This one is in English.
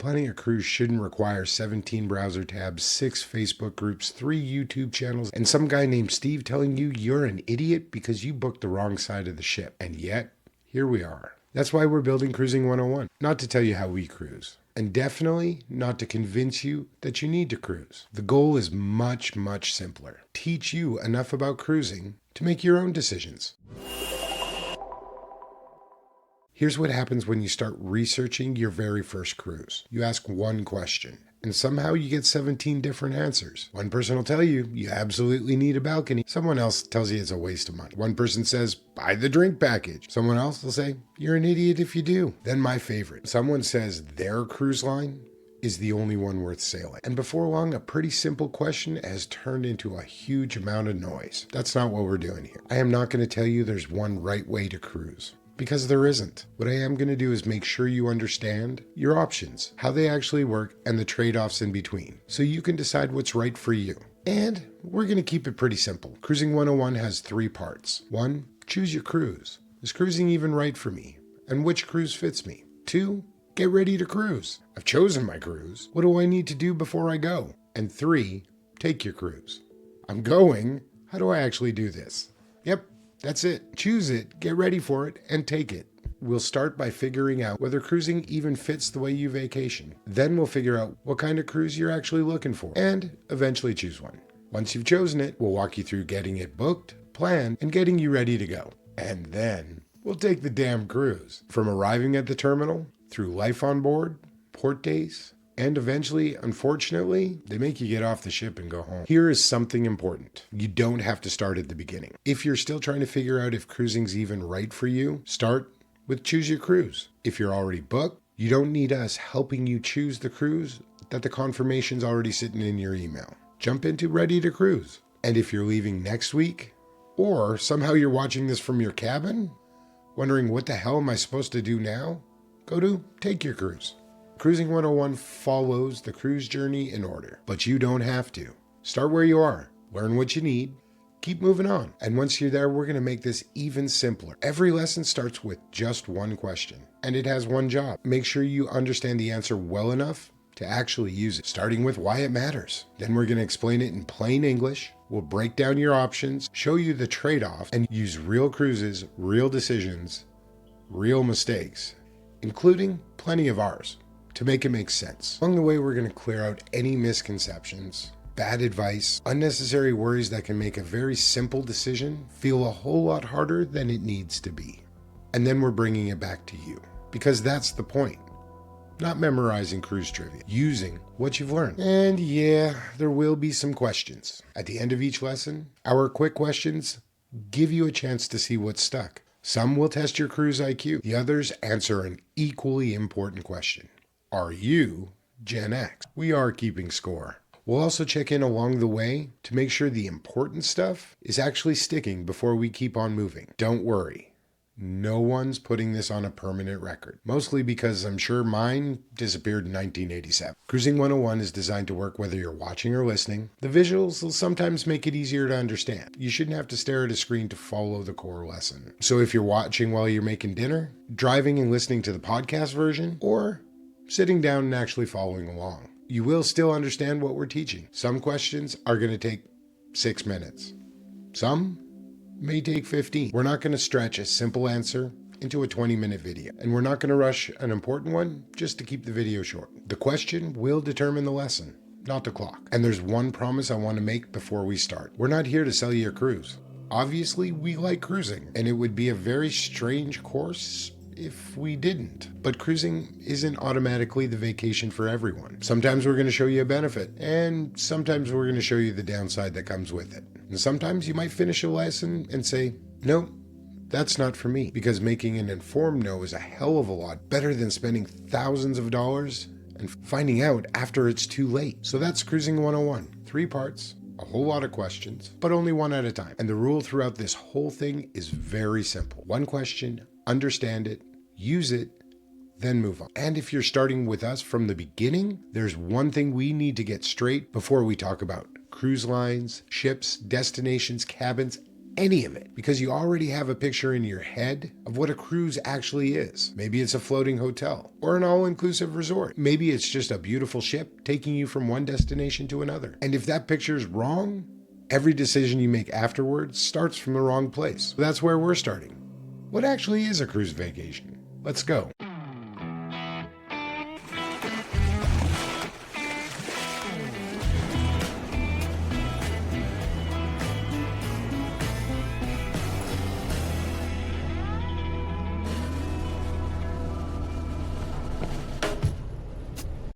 Planning a cruise shouldn't require 17 browser tabs, 6 Facebook groups, 3 YouTube channels, and some guy named Steve telling you you're an idiot because you booked the wrong side of the ship. And yet, here we are. That's why we're building Cruising 101. Not to tell you how we cruise. And definitely not to convince you that you need to cruise. The goal is much, much simpler. Teach you enough about cruising to make your own decisions. Here's what happens when you start researching your very first cruise. You ask one question, and somehow you get 17 different answers. One person will tell you you absolutely need a balcony. Someone else tells you it's a waste of money. One person says, buy the drink package. Someone else will say, you're an idiot if you do. Then my favorite. Someone says their cruise line is the only one worth sailing. And before long, a pretty simple question has turned into a huge amount of noise. That's not what we're doing here. I am not going to tell you there's one right way to cruise. Because there isn't. What I am going to do is make sure you understand your options, how they actually work, and the trade-offs in between, so you can decide what's right for you. And we're going to keep it pretty simple. Cruising 101 has 3 parts. 1, choose your cruise. Is cruising even right for me? And which cruise fits me? 2, get ready to cruise. I've chosen my cruise. What do I need to do before I go? And 3, take your cruise. I'm going. How do I actually do this? Yep. That's it. Choose it, get ready for it, and take it. We'll start by figuring out whether cruising even fits the way you vacation. Then we'll figure out what kind of cruise you're actually looking for, and eventually choose one. Once you've chosen it, we'll walk you through getting it booked, planned, and getting you ready to go. And then we'll take the damn cruise. From arriving at the terminal, through life on board, port days, and eventually, unfortunately, they make you get off the ship and go home. Here is something important. You don't have to start at the beginning. If you're still trying to figure out if cruising's even right for you, start with choose your cruise. If you're already booked, you don't need us helping you choose the cruise that the confirmation's already sitting in your email. Jump into ready to cruise. And if you're leaving next week, or somehow you're watching this from your cabin, wondering what the hell am I supposed to do now? Go to take your cruise. Cruising 101 follows the cruise journey in order, but you don't have to. Start where you are, learn what you need, keep moving on. And once you're there, we're going to make this even simpler. Every lesson starts with just one question, and it has one job. Make sure you understand the answer well enough to actually use it, starting with why it matters. Then we're going to explain it in plain English. We'll break down your options, show you the trade-off, and use real cruises, real decisions, real mistakes, including plenty of ours, to make it make sense. Along the way, we're going to clear out any misconceptions, bad advice, unnecessary worries that can make a very simple decision feel a whole lot harder than it needs to be. And then we're bringing it back to you, because that's the point. Not memorizing cruise trivia, using what you've learned. And yeah, there will be some questions. At the end of each lesson, our quick questions give you a chance to see what's stuck. Some will test your cruise IQ. The others answer an equally important question. Are you Gen X? We are keeping score. We'll also check in along the way to make sure the important stuff is actually sticking before we keep on moving. Don't worry. No one's putting this on a permanent record, mostly because I'm sure mine disappeared in 1987. Cruising 101 is designed to work whether you're watching or listening. The visuals will sometimes make it easier to understand. You shouldn't have to stare at a screen to follow the core lesson. So if you're watching while you're making dinner, driving and listening to the podcast version, or sitting down and actually following along, you will still understand what we're teaching. Some questions are going to take 6 minutes. Some may take 15. We're not going to stretch a simple answer into a 20-minute video. And we're not going to rush an important one just to keep the video short. The question will determine the lesson, not the clock. And there's one promise I want to make before we start. We're not here to sell you a cruise. Obviously, we like cruising, and it would be a very strange course if we didn't. But cruising isn't automatically the vacation for everyone. Sometimes we're going to show you a benefit, and sometimes we're going to show you the downside that comes with it. And sometimes you might finish a lesson and say, no, that's not for me, because making an informed no is a hell of a lot better than spending thousands of dollars and finding out after it's too late. So that's Cruising 101. 3 parts, a whole lot of questions, but only one at a time. And the rule throughout this whole thing is very simple. One question, understand it, use it, then move on. And if you're starting with us from the beginning, there's one thing we need to get straight before we talk about cruise lines, ships, destinations, cabins, any of it because you already have a picture in your head of what a cruise actually is. Maybe it's a floating hotel or an all-inclusive resort. Maybe it's just a beautiful ship taking you from one destination to another. And if that picture's wrong, every decision you make afterwards starts from the wrong place. So that's where we're starting. What actually is a cruise vacation? Let's go.